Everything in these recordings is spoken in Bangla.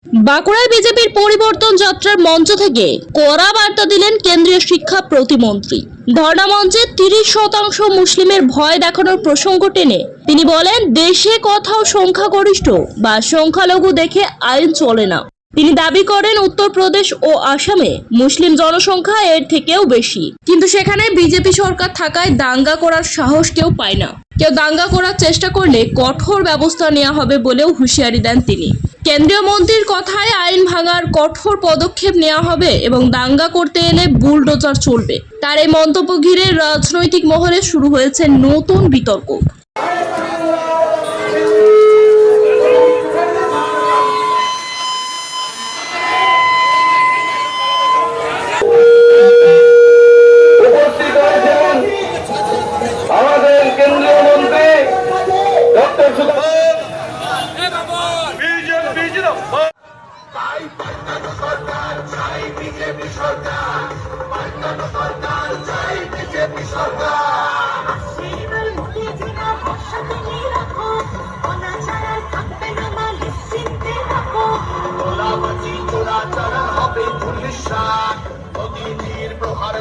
বাঁকুড়ায় বিজেপির পরিবর্তন যাত্রার মঞ্চ থেকে কড়া বার্তা দিলেন কেন্দ্রীয় শিক্ষা প্রতিমন্ত্রী। ধর্ণা মঞ্চে 30% মুসলিমের ভয় দেখানোর প্রসঙ্গ টেনে তিনি বলেন, দেশে কোথাও সংখ্যাগরিষ্ঠ বা সংখ্যালঘু দেখে আইন চলে না। তিনি দাবি করেন, উত্তরপ্রদেশ ও আসামে মুসলিম জনসংখ্যা এর থেকেও বেশি, কিন্তু সেখানে বিজেপি সরকার থাকায় দাঙ্গা করার সাহস কেউ পায় না। কেউ দাঙ্গা করার চেষ্টা করলে কঠোর ব্যবস্থা নেওয়া হবে বলেও হুঁশিয়ারি দেন তিনি। কেন্দ্রীয় মন্ত্রীর কথায় আইন ভাঙার কঠোর পদক্ষেপ নেওয়া হবে এবং দাঙ্গা করতে এলে বুলডোজার চলবে। তার এই মন্তব্য ঘিরে রাজনৈতিক মহলে শুরু হয়েছে নতুন বিতর্ক। আমাদের কেন্দ্রীয় মন্ত্রী ডক্টর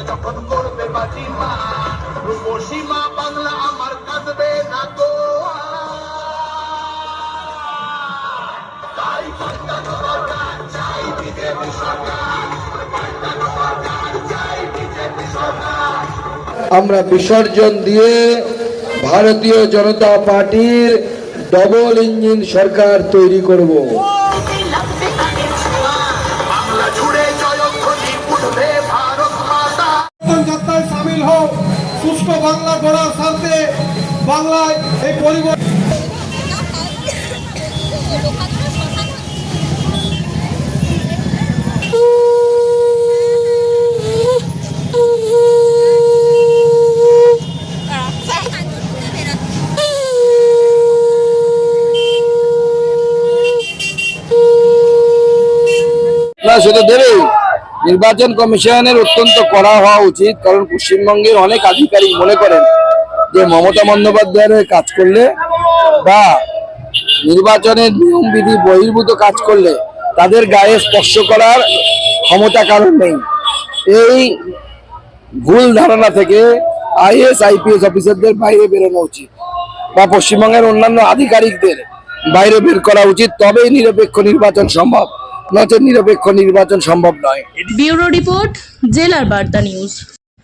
যখন করবে বাজিমা রূপসীমা বাংলা আমার কাঁদবে না গো। তাই পাল্টানো সরকার চাই বিজেপি সরকার, পাল্টানো সরকার চাই বিজেপি সরকার। আমরা বিসর্জন দিয়ে ভারতীয় জনতা পার্টির ডবল ইঞ্জিন সরকার তৈরি করব। বাংলা জুড়ে জয়ধ্বনি উঠবে ভারত মাতা। যাত্রায় সামিল হোক, সুস্থ বাংলা গড়ার স্বার্থে বাংলায় এই পরিবর্তন। সেটা দেবেই। নির্বাচন কমিশনের অত্যন্ত কড়া হওয়া উচিত, কারণ পশ্চিমবঙ্গের অনেক আধিকারিক মনে করেন যে মমতা বন্দ্যোপাধ্যায়ের কাজ করলে বা নির্বাচনের নিয়মবিধি বহির্ভূত কাজ করলে তাদের গায়ে স্পর্শ করার ক্ষমতা কারণ নেই। এই ভুল ধারণা থেকে আইএস আইপিএস অফিসারদের বাইরে বেরোনো উচিত বা পশ্চিমবঙ্গের অন্যান্য আধিকারিকদের বাইরে বের করা উচিত, তবেই নিরপেক্ষ নির্বাচন সম্ভব, নচেত নিরপেক্ষ নির্বাচন সম্ভব নয়। ব্যুরো রিপোর্ট, জেলার বার্তা নিউজ।